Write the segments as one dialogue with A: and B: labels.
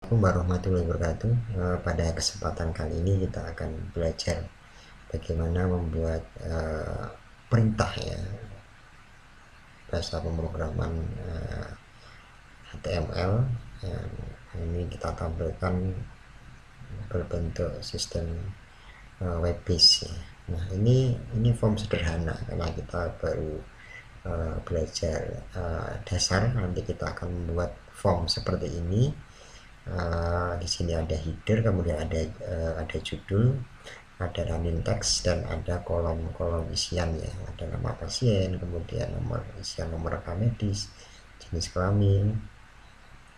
A: Assalamualaikum warahmatullahi wabarakatuh. Pada kesempatan kali ini kita akan belajar bagaimana membuat perintah ya, bahasa pemrograman HTML yang ini kita tampilkan berbentuk sistem web base ya. Nah ini form sederhana karena kita baru belajar dasar. Nanti kita akan membuat form seperti ini. Di sini ada header, kemudian ada judul, ada running text, dan ada kolom-kolom isian ya. Ada nama pasien, kemudian nomor isian, nomor rekam medis, jenis kelamin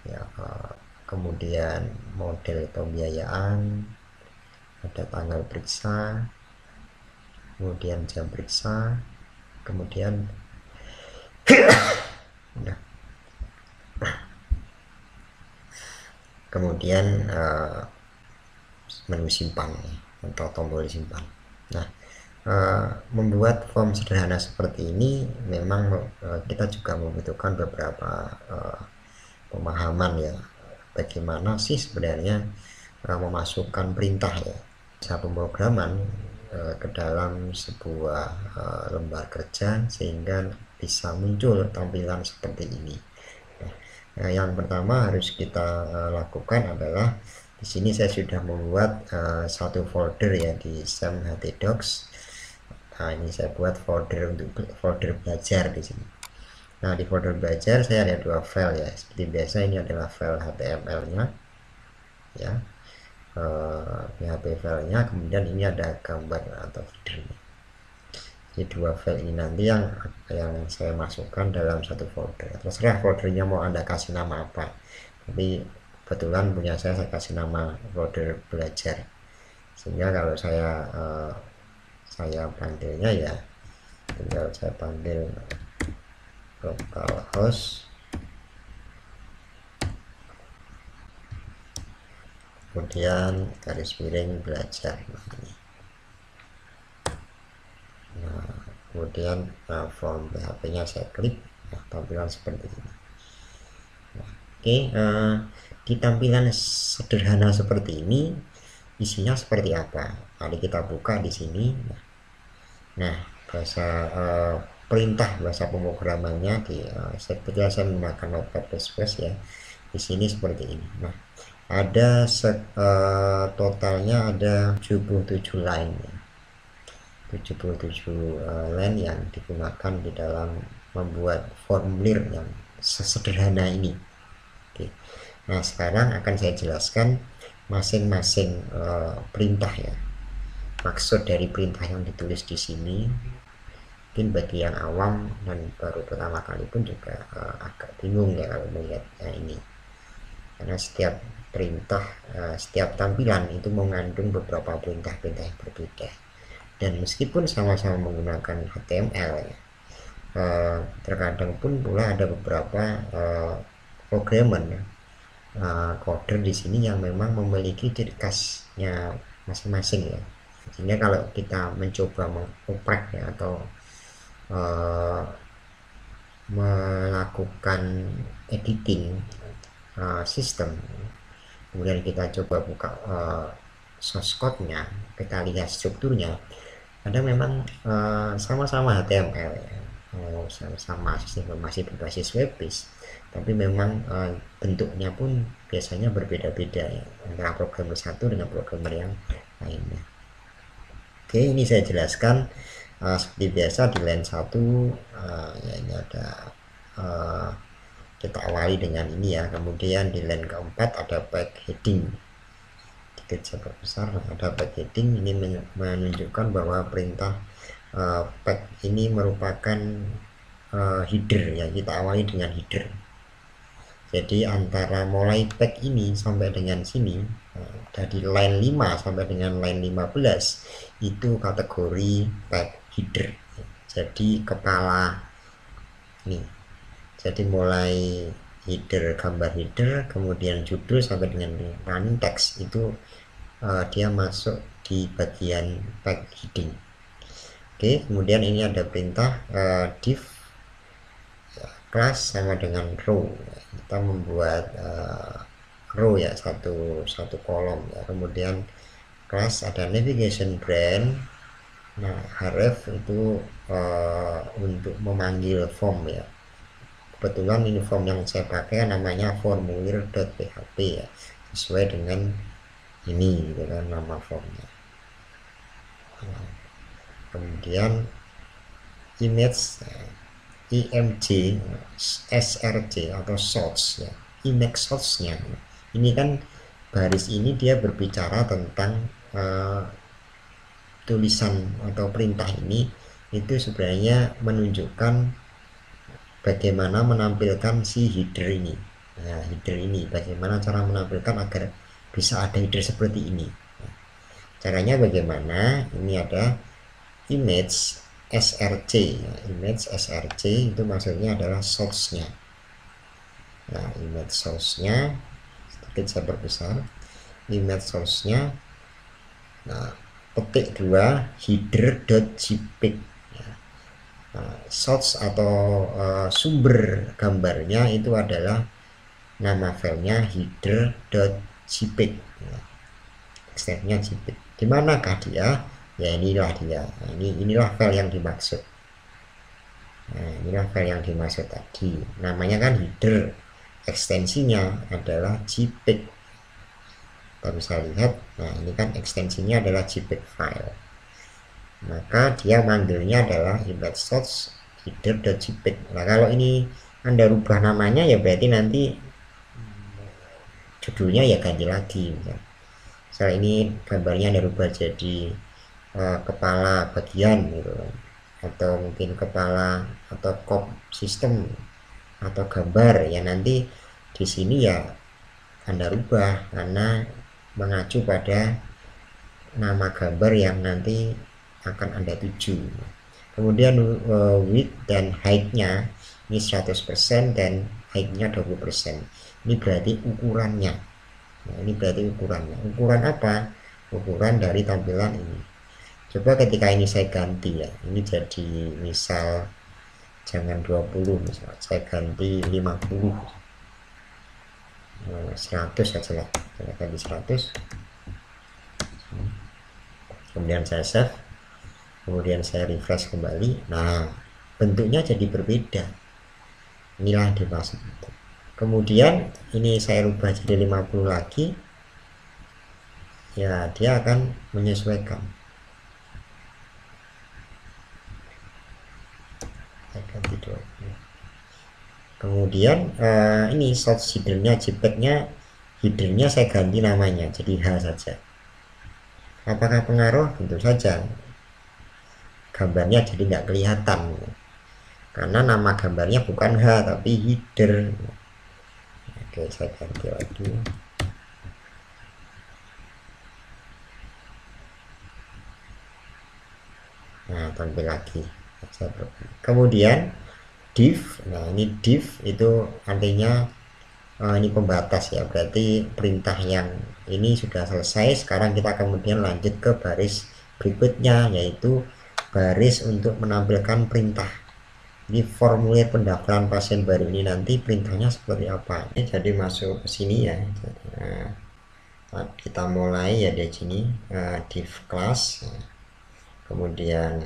A: ya, kemudian model pembiayaan, ada tanggal periksa, kemudian jam periksa, kemudian kemudian menu simpan atau tombol simpan. Nah, membuat form sederhana seperti ini memang kita juga membutuhkan beberapa pemahaman ya, bagaimana sih sebenarnya memasukkan perintah ya, bahasa pemrograman ke dalam sebuah lembar kerja sehingga bisa muncul tampilan seperti ini. Nah, yang pertama harus kita lakukan adalah di sini saya sudah membuat satu folder ya di SAM-htdocs. Nah, ini saya buat folder untuk folder belajar di sini. Nah, di folder belajar saya ada dua file ya. Seperti biasa ini adalah file HTML-nya ya. PHP filenya, kemudian ini ada gambar atau header-nya. Jadi dua file ini nanti yang saya masukkan dalam satu folder. Terserah foldernya mau Anda kasih nama apa, tapi kebetulan punya saya kasih nama folder belajar, sehingga kalau saya panggilnya ya tinggal saya panggil localhost kemudian garis miring belajar. Nah, kemudian form PHP nya saya klik. Nah, tampilan seperti ini. Nah, oke, di tampilan sederhana seperti ini isinya seperti apa? Mari kita buka di sini. Nah, bahasa perintah bahasa pemrogramannya di sebetulnya saya menggunakan Notepad++ ya. Di sini seperti ini. Nah, ada totalnya ada 77 line ya. 77 line yang digunakan di dalam membuat formulir yang sesederhana ini. Oke. Nah, sekarang akan saya jelaskan masing-masing perintah ya. Maksud dari perintah yang ditulis di sini mungkin bagi yang awam dan baru pertama kali pun juga agak bingung ya kalau melihat ini, karena setiap perintah setiap tampilan itu mengandung beberapa perintah-perintah yang berbeda. Dan meskipun sama-sama menggunakan HTML ya, terkadang pun pula ada beberapa programmer ya, coder di sini yang memang memiliki ciri khasnya masing-masing ya. Sehingga kalau kita mencoba mengoprek ya, atau melakukan editing sistem, kemudian kita coba buka source code-nya, kita lihat strukturnya, ada memang sama-sama HTML ya, sama sistem informasi berbasis web base, tapi memang bentuknya pun biasanya berbeda-beda ya, antara programmer satu dengan programmer yang lainnya. Oke, ini saya jelaskan seperti biasa di line 1 ya, ini ada kita awali dengan ini ya. Kemudian di line keempat ada back heading, dikit besar ada back heading. Ini menunjukkan bahwa perintah back ini merupakan header ya, kita awali dengan header. Jadi antara mulai back ini sampai dengan sini, dari line 5 sampai dengan line 15 itu kategori back header. Jadi kepala nih, jadi mulai header, gambar header, kemudian judul sampai dengan running text itu dia masuk di bagian back heading. Oke, kemudian ini ada perintah div class sama dengan row. Kita membuat row ya, satu kolom ya. Kemudian class ada navigation brand. Nah, href itu untuk memanggil form ya. Kebetulan ini form yang saya pakai namanya formulir.php ya, sesuai dengan ini gitu kan nama formnya. Nah, kemudian image img src atau source ya, image source nya ini kan baris ini dia berbicara tentang tulisan atau perintah ini itu sebenarnya menunjukkan bagaimana menampilkan si header ini. Nah, header ini bagaimana cara menampilkan agar bisa ada header seperti ini. Nah, caranya bagaimana? Ini ada image src ya. Image src itu maksudnya adalah source-nya. Nah, image source-nya sedikit saya perbesar. Image source-nya, nah, petik 2 header.jpg ya. Source atau sumber gambarnya itu adalah nama filenya header.jpg ya. Extensinya jpeg. Dimanakah dia? Ya inilah dia. Nah, inilah file yang dimaksud. Nah, inilah file yang dimaksud tadi. Namanya kan header. Ekstensinya adalah jpeg. Kita bisa lihat. Nah, ini kan ekstensinya adalah jpeg file. Maka dia manggilnya adalah image source header.jpeg. Nah, kalau ini Anda rubah namanya ya berarti nanti judulnya ya ganti lagi. Misalnya ini gambarnya Anda rubah jadi kepala bagian gitu kan, atau mungkin kepala atau kop sistem atau gambar ya, nanti di sini ya Anda rubah karena mengacu pada nama gambar yang nanti akan Anda tuju. Kemudian width dan height-nya ini 100% dan height-nya 20%. Ini berarti ukurannya. Nah, ini berarti ukurannya. Ukuran apa? Ukuran dari tampilan ini. Coba ketika ini saya ganti ya, ini jadi misal jangan 20, misal saya ganti 50, 100 saja lah, saya ganti 100, kemudian saya save, kemudian saya refresh kembali. Nah, bentuknya jadi berbeda. Inilah dimaksud itu. Kemudian ini saya rubah jadi 50 lagi, ya dia akan menyesuaikan. Kemudian ini source headernya jpeg-nya, headernya saya ganti namanya jadi H saja. Apakah pengaruh? Tentu saja gambarnya jadi nggak kelihatan karena nama gambarnya bukan H tapi header. Oke, saya ganti lagi. Nah, tampil lagi. Kemudian div. Nah, ini div itu artinya ini pembatas ya, berarti perintah yang ini sudah selesai. Sekarang kita kemudian lanjut ke baris berikutnya, yaitu baris untuk menampilkan perintah. Ini formulir pendaftaran pasien baru ini nanti perintahnya seperti apa. Ini jadi masuk ke sini ya. Nah, kita mulai ya di sini div class. Kemudian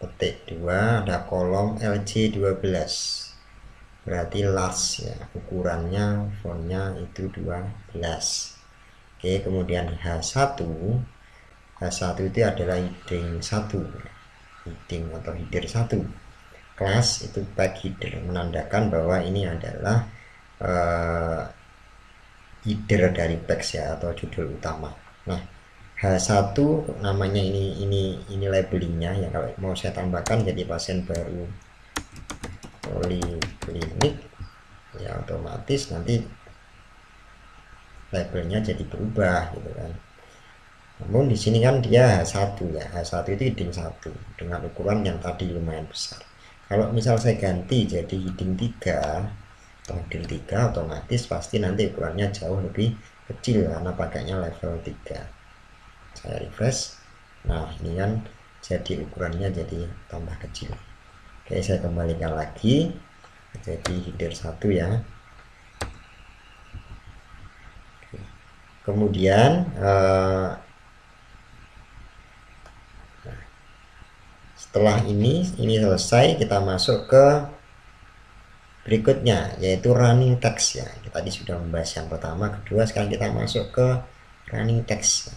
A: petik 2 ada kolom LJ12, berarti large ya, ukurannya fontnya itu 12. Oke, kemudian H1 itu adalah heading 1, heading atau header 1. Class itu back header, menandakan bahwa ini adalah header dari text ya atau judul utama. Nah, H1 namanya ini labelingnya ya, kalau mau saya tambahkan jadi pasien baru poliklinik ya otomatis nanti labelnya jadi berubah gitu kan. Namun di sini kan dia H1 ya, H1 itu heading 1 dengan ukuran yang tadi lumayan besar. Kalau misal saya ganti jadi heading 3 atau heading 3, otomatis pasti nanti ukurannya jauh lebih kecil karena pakainya level 3. Saya refresh. Nah, ini kan jadi ukurannya jadi tambah kecil. Oke, saya kembalikan lagi jadi header 1 ya. Kemudian setelah ini selesai, kita masuk ke berikutnya, yaitu running text ya. Kita tadi sudah membahas yang pertama, kedua, sekarang kita masuk ke running text.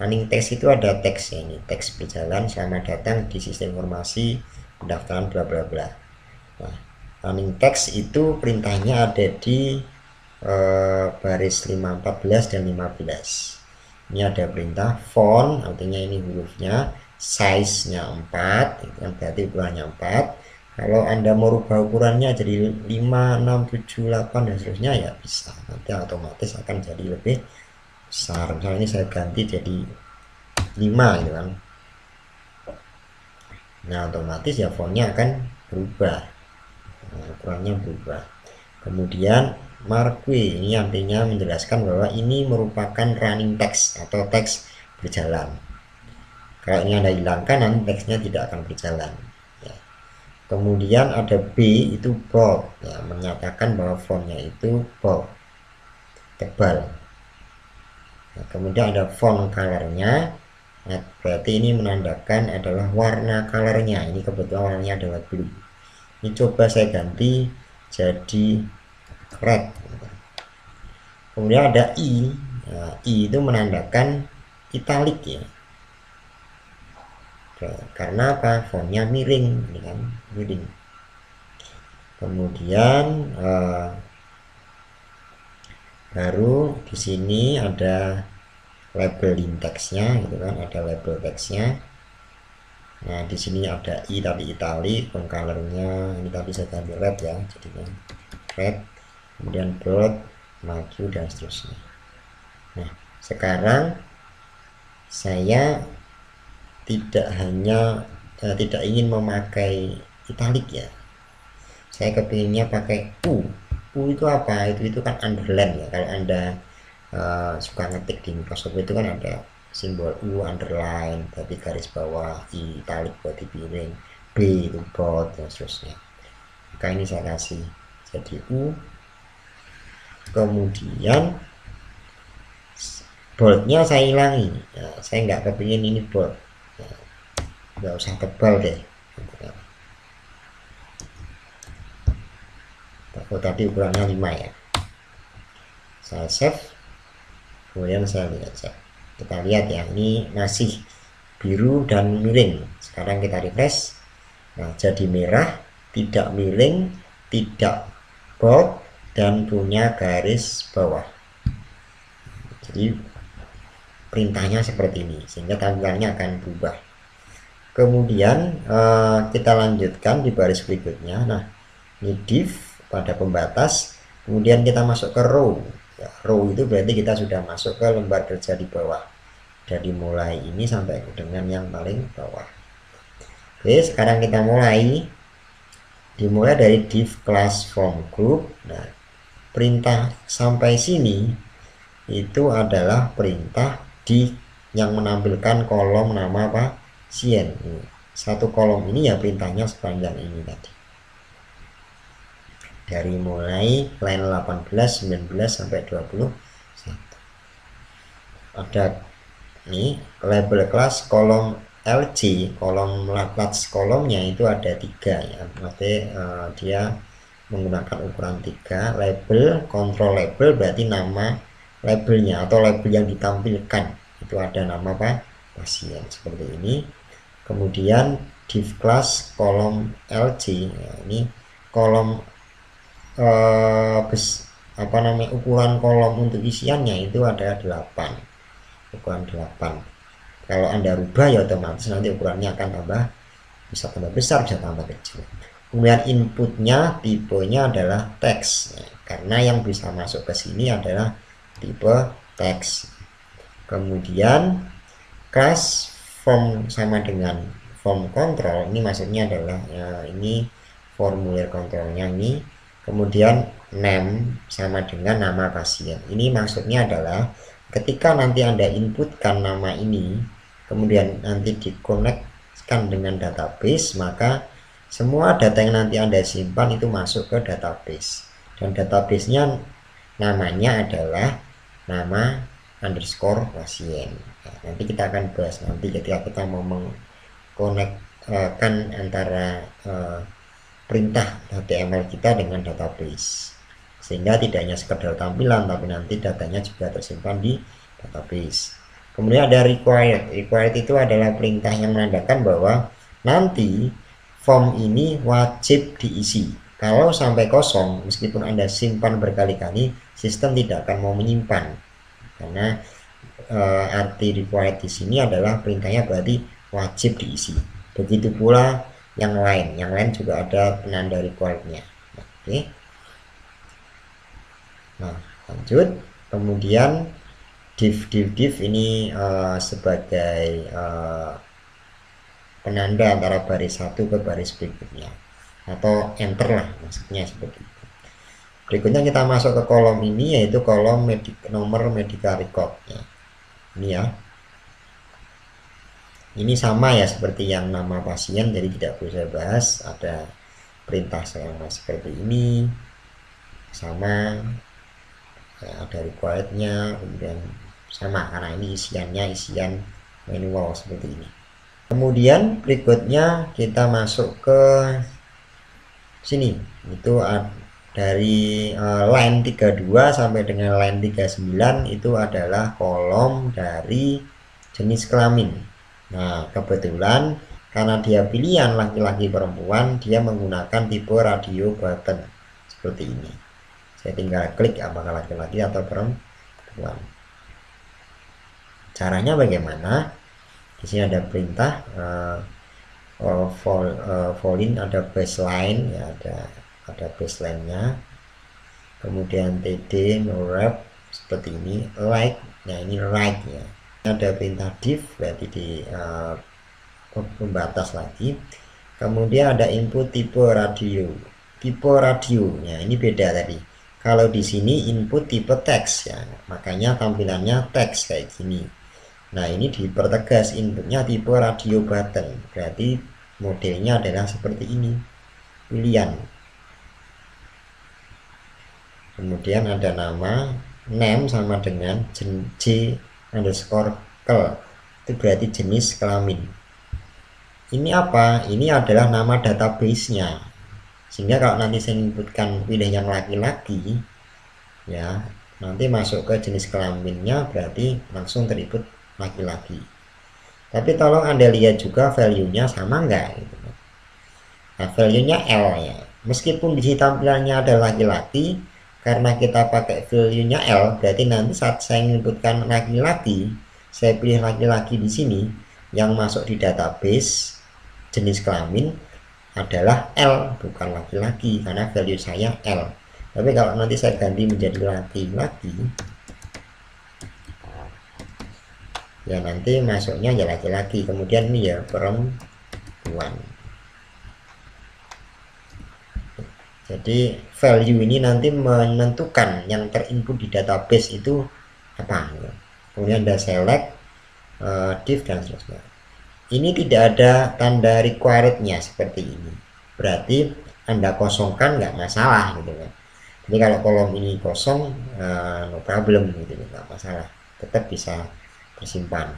A: Running text itu ada teksnya, ini teks berjalan selamat datang di sistem informasi pendaftaran bla bla bla. Nah, running text itu perintahnya ada di baris 514 dan 15. Ini ada perintah font, artinya ini hurufnya, size-nya 4, itu kan berarti ukurannya 4. Kalau Anda mau rubah ukurannya jadi 5, 6, 7, 8 dan seterusnya ya bisa, nanti otomatis akan jadi lebih besar. Misalnya ini saya ganti jadi 5 gitu kan, nah otomatis ya fontnya akan berubah, nah, ukurannya berubah. Kemudian marquee ini artinya menjelaskan bahwa ini merupakan running text atau teks berjalan. Kalau ini Anda hilangkan, nanti teksnya tidak akan berjalan ya. Kemudian ada B, itu bold ya, menyatakan bahwa fontnya itu bold, tebal. Nah, kemudian ada font colornya, nah, berarti ini menandakan adalah warna colornya. Ini kebetulan warnanya adalah blue. Ini coba saya ganti jadi red. Kemudian ada I. Nah, I itu menandakan italic ya. Karena apa? Fontnya miring, ini kan, miring. Kemudian baru di sini ada label teksnya, gitu kan, ada label teksnya. Nah di sini ada I tadi italic, font colornya ini tadi saya ganti red ya, jadinya red. Kemudian bold, maju dan seterusnya. Nah sekarang saya tidak ingin memakai italic ya, saya kepinginnya pakai U. U itu apa? Itu kan underline ya. Kalau Anda suka ngetik di Microsoft itu kan ada simbol U, underline, berarti garis bawah, I italic berarti piring, B itu bold dan seterusnya. Maka ini saya kasih jadi U. Kemudian boldnya saya hilangi ya, saya nggak kepingin ini bold ya, nggak usah tebal deh. Oh, tadi ukurannya 5 ya. Saya save, kemudian saya lihat, kita lihat ya, ini masih biru dan miring. Sekarang kita refresh, nah jadi merah, tidak miring, tidak bold, dan punya garis bawah. Jadi perintahnya seperti ini, sehingga tampilannya akan berubah. Kemudian kita lanjutkan di baris berikutnya. Nah ini div pada pembatas, kemudian kita masuk ke row ya, row itu berarti kita sudah masuk ke lembar kerja di bawah, dari mulai ini sampai dengan yang paling bawah. Oke, sekarang kita dimulai dari div class form group. Nah perintah sampai sini itu adalah perintah yang menampilkan kolom nama pasien. Satu kolom ini ya perintahnya sepanjang ini tadi, dari mulai line 18, 19 sampai 21. Ada nih label kelas kolom LC, kolom latch kolomnya itu ada 3 ya, maksudnya dia menggunakan ukuran 3. Label, control label berarti nama labelnya atau label yang ditampilkan itu ada nama pasien seperti ini. Kemudian div class kolom LC ya, ini kolom ukuran kolom untuk isiannya itu ada 8, ukuran 8. Kalau Anda rubah ya otomatis nanti ukurannya akan bisa tambah besar, bisa tambah kecil. Kemudian inputnya tipenya adalah teks ya, karena yang bisa masuk ke sini adalah tipe teks. Kemudian class form sama dengan form control, ini maksudnya adalah ya, ini formulir kontrolnya ini. Kemudian name sama dengan nama pasien, ini maksudnya adalah ketika nanti Anda inputkan nama ini, kemudian nanti dikonekkan dengan database, maka semua data yang nanti Anda simpan itu masuk ke database, dan databasenya namanya adalah nama underscore pasien. Nah, nanti kita akan bahas nanti ketika kita mau mengkonekkan antara perintah HTML kita dengan database, sehingga tidak hanya sekedar tampilan tapi nanti datanya juga tersimpan di database. Kemudian ada required. Required itu adalah perintah yang menandakan bahwa nanti form ini wajib diisi. Kalau sampai kosong, meskipun Anda simpan berkali-kali, sistem tidak akan mau menyimpan. Karena arti required di sini adalah perintahnya berarti wajib diisi. Begitu pula yang lain. Yang lain juga ada penanda requirednya. Oke. Nah, lanjut. Kemudian div ini sebagai penanda antara baris satu ke baris berikutnya, atau enter lah maksudnya seperti itu. Berikutnya kita masuk ke kolom ini, yaitu kolom nomor medical record ya. Ini ya, ini sama ya seperti yang nama pasien, jadi tidak perlu saya bahas. Ada perintah sama seperti ini, sama ya, ada requirednya, kemudian sama karena ini isiannya isian manual seperti ini. Kemudian berikutnya kita masuk ke sini, itu dari line 32 sampai dengan line 39 itu adalah kolom dari jenis kelamin. Nah, kebetulan karena dia pilihan laki-laki perempuan, dia menggunakan tipe radio button seperti ini. Saya tinggal klik apakah laki-laki atau perempuan. Caranya bagaimana? Di sini ada perintah Volin, ada baseline ya, ada baseline-nya. Kemudian td no wrap seperti ini, like. Nah, ini right ya. Ada perintah div berarti di pembatas lagi. Kemudian ada input tipe radio. Tipe radionya ini beda tadi. Kalau di sini input tipe teks ya, makanya tampilannya teks kayak gini. Nah, ini dipertegas inputnya tipe radio button, berarti modelnya adalah seperti ini, pilihan. Kemudian ada nama, name sama dengan j underscore kel, itu berarti jenis kelamin. Ini apa? Ini adalah nama database-nya, sehingga kalau nanti saya inputkan pilih yang laki-laki ya, nanti masuk ke jenis kelaminnya berarti langsung terinput laki-laki. Tapi tolong Anda lihat juga value-nya sama enggak gitu. Nah, value-nya L ya. Meskipun di sini tampilannya ada laki-laki, karena kita pakai value-nya L, berarti nanti saat saya menyebutkan laki-laki, saya pilih laki-laki di sini, yang masuk di database jenis kelamin adalah L, bukan laki-laki, karena value saya L. Tapi kalau nanti saya ganti menjadi laki-laki, ya nanti masuknya ya laki-laki, kemudian ini ya perempuan. Jadi value ini nanti menentukan yang terinput di database itu apa. Kemudian ada select, div dan seterusnya. Ini tidak ada tanda requirednya seperti ini, berarti Anda kosongkan nggak masalah gitu kan. Jadi kalau kolom ini kosong, no problem gitu, nggak masalah, tetap bisa tersimpan.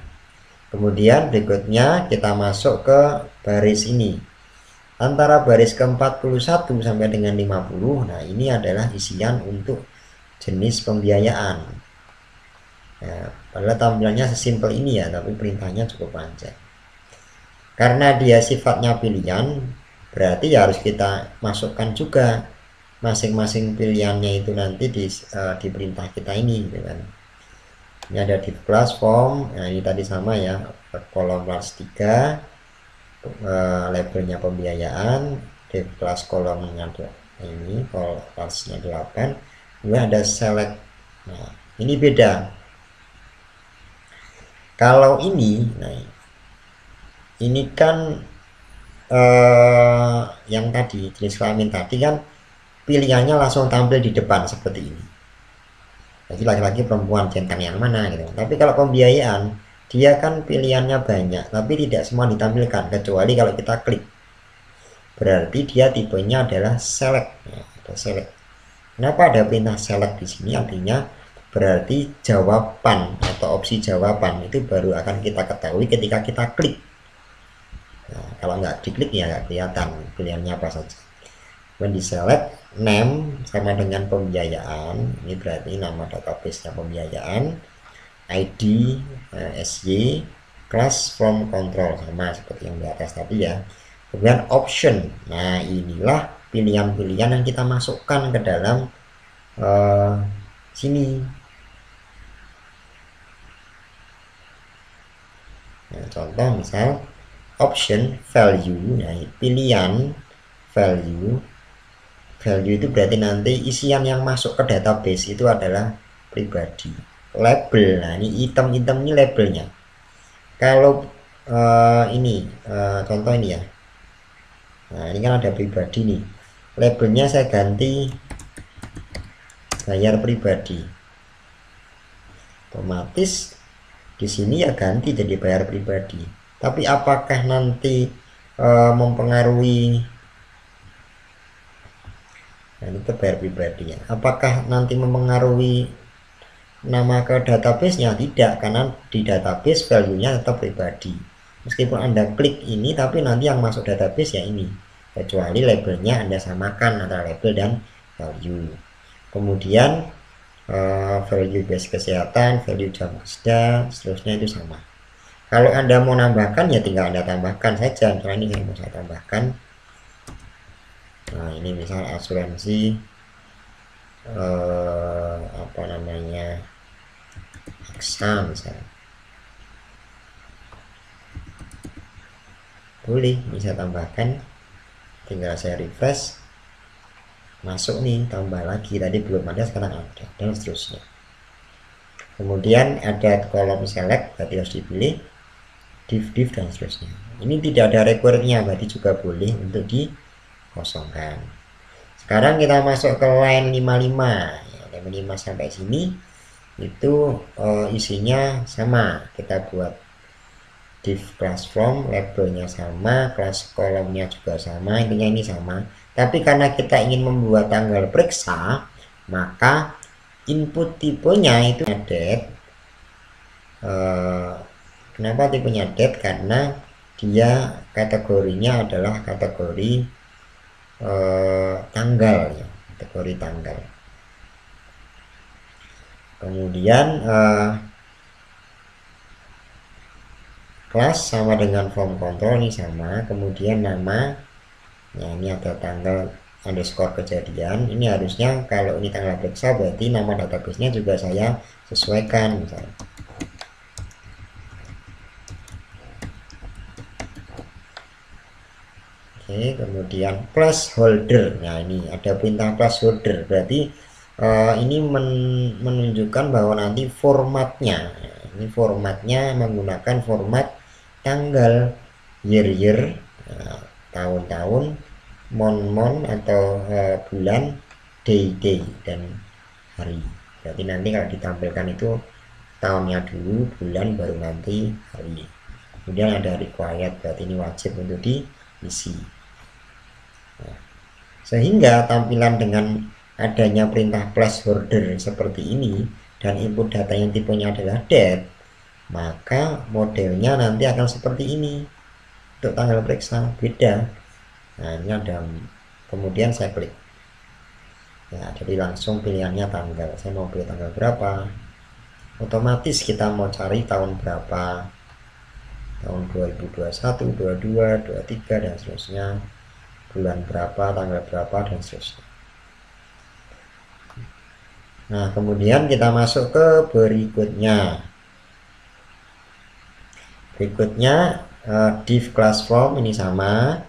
A: Kemudian berikutnya kita masuk ke baris ini, antara baris ke-41 sampai dengan 50. Nah, ini adalah isian untuk jenis pembiayaan ya, padahal tampilannya sesimpel ini ya, tapi perintahnya cukup panjang. Karena dia sifatnya pilihan, berarti ya harus kita masukkan juga masing-masing pilihannya itu nanti di perintah kita ini gitu kan. Ini ada div class form. Nah, ini tadi sama ya, kolom class 3, labelnya pembiayaan, div class kolomnya ini, kalau classnya 8, kemudian ada select. Nah, ini beda. Kalau ini, nah ini kan yang tadi jenis kelamin tadi kan pilihannya langsung tampil di depan seperti ini. Jadi laki-laki perempuan jantan yang mana gitu. Tapi kalau pembiayaan dia kan pilihannya banyak, tapi tidak semua ditampilkan kecuali kalau kita klik. Berarti dia tipenya adalah select. Ya, ada select. Kenapa ada perintah select di sini? Artinya berarti jawaban atau opsi jawaban itu baru akan kita ketahui ketika kita klik. Nah, kalau nggak diklik ya nggak kelihatan pilihannya apa saja. When di select name sama dengan pembiayaan, ini berarti nama database-nya pembiayaan, ID, SY, class from control sama seperti yang di atas tadi ya. Kemudian option, nah inilah pilihan-pilihan yang kita masukkan ke dalam sini. Nah, contoh misal option value, nah pilihan value itu berarti nanti isian yang masuk ke database itu adalah pribadi. Label, nah ini item-item ini labelnya. Kalau ini contoh ini ya, nah ini kan ada pribadi nih, labelnya saya ganti bayar pribadi, otomatis di sini ya ganti jadi bayar pribadi. Tapi apakah nanti mempengaruhi, nah ini ke bayar pribadi ya, apakah nanti mempengaruhi nama ke database-nya? Tidak, karena di database value-nya tetap pribadi. Meskipun Anda klik ini, tapi nanti yang masuk database ya ini, kecuali labelnya Anda samakan antara label dan value. Kemudian value base kesehatan, value jam kerja, seterusnya itu sama. Kalau Anda mau nambahkan ya tinggal Anda tambahkan saja. Misalnya ini saya mau saya tambahkan. Nah ini misal asuransi apa namanya, AXA misalnya, boleh bisa tambahkan, tinggal saya refresh, masuk nih, tambah lagi, tadi belum ada sekarang ada, dan seterusnya. Kemudian ada kolom select, berarti harus dipilih, div dan seterusnya. Ini tidak ada recordnya, berarti juga boleh untuk dikosongkan. Sekarang kita masuk ke line 55 ya, line 55 sampai sini itu isinya sama, kita buat div class from, labelnya sama, kelas kolomnya juga sama, intinya ini sama. Tapi karena kita ingin membuat tanggal periksa, maka input tipenya itu date. Kenapa tipenya date? Karena dia kategorinya adalah kategori tanggal ya, kategori tanggal. Kemudian kelas sama dengan form control ini sama. Kemudian nama, ya ini ada tanggal underscore kejadian. Ini harusnya kalau ini tanggal periksa berarti nama database-nya juga saya sesuaikan misalnya. Oke, kemudian placeholder. Nah ini ada perintah placeholder, berarti ini menunjukkan bahwa nanti formatnya, ini formatnya menggunakan format tanggal, year, tahun-tahun, month atau bulan, day, dan hari. Berarti nanti kalau ditampilkan itu tahunnya dulu, bulan, baru nanti hari. Kemudian ada required, berarti ini wajib untuk diisi. Nah, sehingga tampilan dengan adanya perintah placeholder seperti ini dan input data yang tipenya adalah date, maka modelnya nanti akan seperti ini. Untuk tanggal periksa beda. Nah ini ada, kemudian saya klik ya, jadi langsung pilihannya tanggal. Saya mau pilih tanggal berapa, otomatis kita mau cari tahun berapa, tahun 2021, 22, 23 dan seterusnya, bulan berapa, tanggal berapa dan seterusnya. Nah kemudian kita masuk ke berikutnya. Div class from ini sama.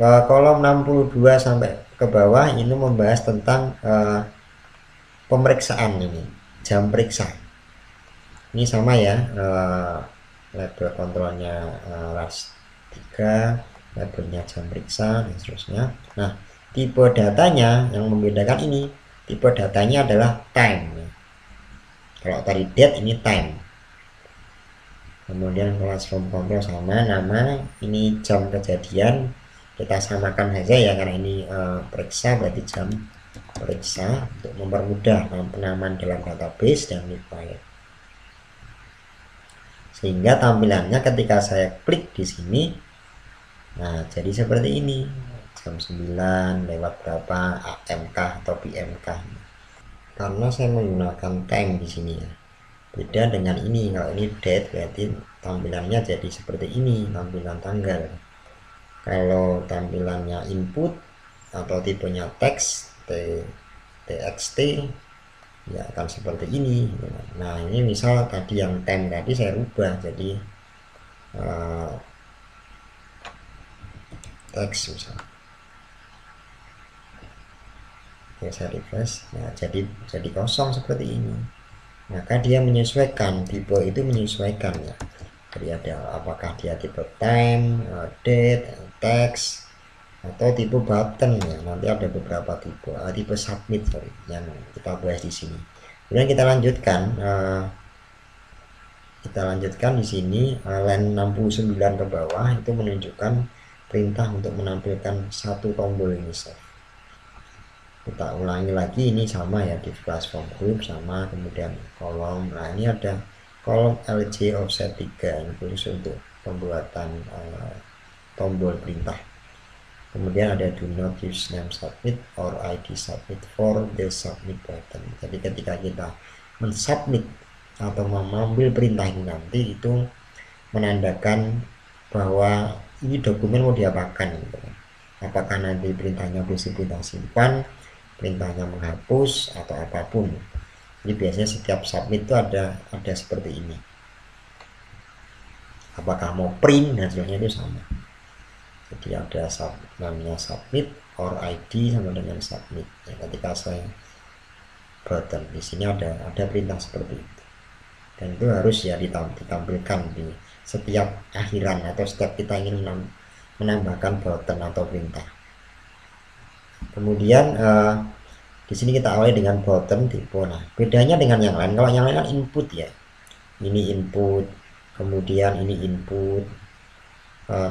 A: Kolom 62 sampai ke bawah ini membahas tentang pemeriksaan, ini jam periksa. Ini sama ya, label kontrolnya RAS 3, labelnya jam periksa dan seterusnya. Nah tipe datanya yang membedakan ini, tipe datanya adalah time. Kalau tadi date, ini time. Kemudian kelas form control sama, nama, ini jam kejadian kita samakan saja ya, karena ini periksa berarti jam periksa untuk mempermudah penamaan dalam database dan file. Sehingga tampilannya ketika saya klik di sini, nah jadi seperti ini, jam 9 lewat berapa, AMK atau PMK. Karena saya menggunakan time di sini ya. Beda dengan ini, kalau ini date berarti tampilannya jadi seperti ini, tampilan tanggal. Kalau tampilannya input atau tipenya teks, txt, ya akan seperti ini. Nah ini misal tadi yang time tadi saya rubah jadi teks misal. Oke, saya refresh. Nah jadi kosong seperti ini. Maka dia menyesuaikan, tipe itu menyesuaikan ya. Jadi ada apakah dia tipe time, date, text, atau tipe button ya. Nanti ada beberapa tipe submit yang kita bahas di sini. Kemudian kita lanjutkan di sini, line 69 ke bawah itu menunjukkan perintah untuk menampilkan satu tombol ini save. Kita ulangi lagi, ini sama ya, di class form group sama, kemudian kolom. Nah ini ada kolom LJ offset 3, ini khusus untuk pembuatan tombol perintah. Kemudian ada do not use name submit or ID submit for the submit button. Jadi ketika kita mensubmit atau mengambil perintah ini nanti, itu menandakan bahwa ini dokumen mau diapakan gitu. Apakah nanti perintahnya perintah simpan, perintahnya menghapus, atau apapun. Jadi biasanya setiap submit itu ada seperti ini. Apakah mau print dan sebagainya itu sama. Jadi ada namanya submit or ID sama dengan submit. Ya, ketika saya button di sini ada perintah seperti itu. Dan itu harus ya ditampilkan di setiap akhiran atau setiap kita ingin menambahkan button atau perintah. Kemudian di sini kita awali dengan button tipe. Nah, bedanya dengan yang lain, kalau yang lain kan input ya. Ini input, kemudian ini input,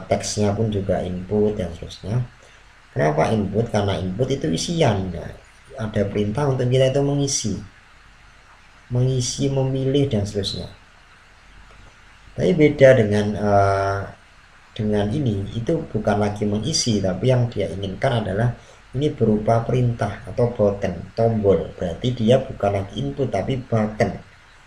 A: teksnya pun juga input dan seterusnya. Kenapa input? Karena input itu isian. Nah, ada perintah untuk kita itu mengisi, memilih dan seterusnya. Tapi beda dengan ini, itu bukan lagi mengisi, tapi yang dia inginkan adalah ini berupa perintah atau button, tombol. Berarti dia bukan lagi input tapi button,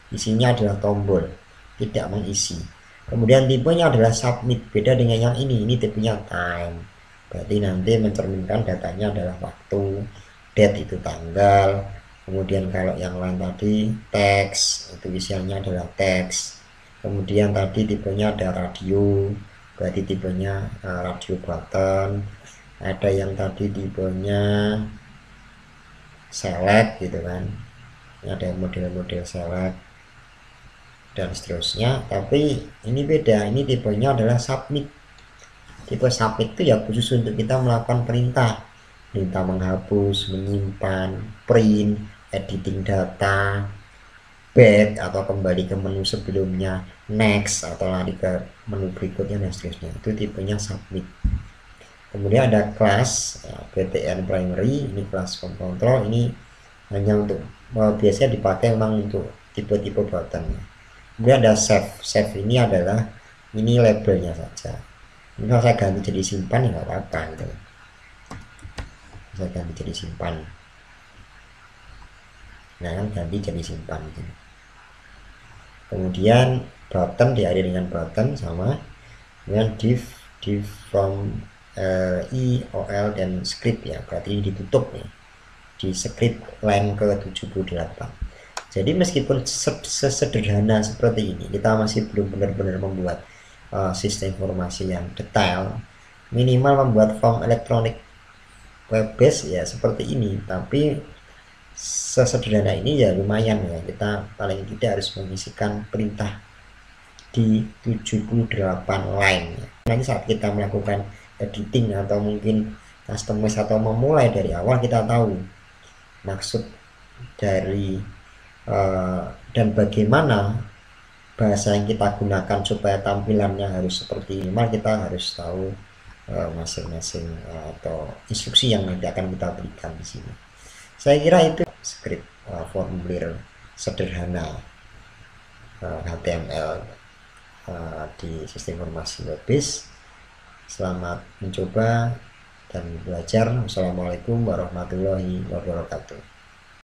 A: isinya adalah tombol, tidak mengisi. Kemudian tipenya adalah submit, beda dengan yang ini tipenya time, berarti nanti mencerminkan datanya adalah waktu, date itu tanggal. Kemudian kalau yang lain tadi teks, itu isinya adalah teks. Kemudian tadi tipenya ada radio, berarti tipenya radio button. Ada yang tadi tipenya select gitu kan, ada model-model select dan seterusnya. Tapi ini beda, ini tipenya adalah submit. Tipe submit itu ya khusus untuk kita melakukan perintah menghapus, menyimpan, print, editing data, back atau kembali ke menu sebelumnya, next atau lari ke menu berikutnya dan seterusnya. Itu tipenya submit. Kemudian ada kelas btn primary, ini kelas form control, ini hanya untuk biasanya dipakai memang untuk tipe-tipe button. Kemudian ada save ini adalah ini labelnya saja. Ini kalau saya ganti jadi simpan ya nggak apa-apa gitu. Saya ganti jadi simpan, nah kan ganti jadi simpan gitu. Kemudian button diakhiri dengan button sama dengan div from IOL dan script ya, berarti ini ditutup nih di script line ke 78. Jadi meskipun sesederhana seperti ini, kita masih belum benar-benar membuat sistem informasi yang detail. Minimal membuat form elektronik web base ya seperti ini, tapi sesederhana ini ya lumayan ya, kita paling tidak harus mengisikan perintah di 78 line. Nanti saat kita melakukan editing atau mungkin customize atau memulai dari awal, kita tahu maksud dari dan bagaimana bahasa yang kita gunakan supaya tampilannya harus seperti ini. Maka kita harus tahu masing-masing atau instruksi yang nanti akan kita berikan di sini. Saya kira itu script formulir sederhana HTML di sistem informasi web base. Selamat mencoba dan belajar. Wassalamualaikum warahmatullahi wabarakatuh.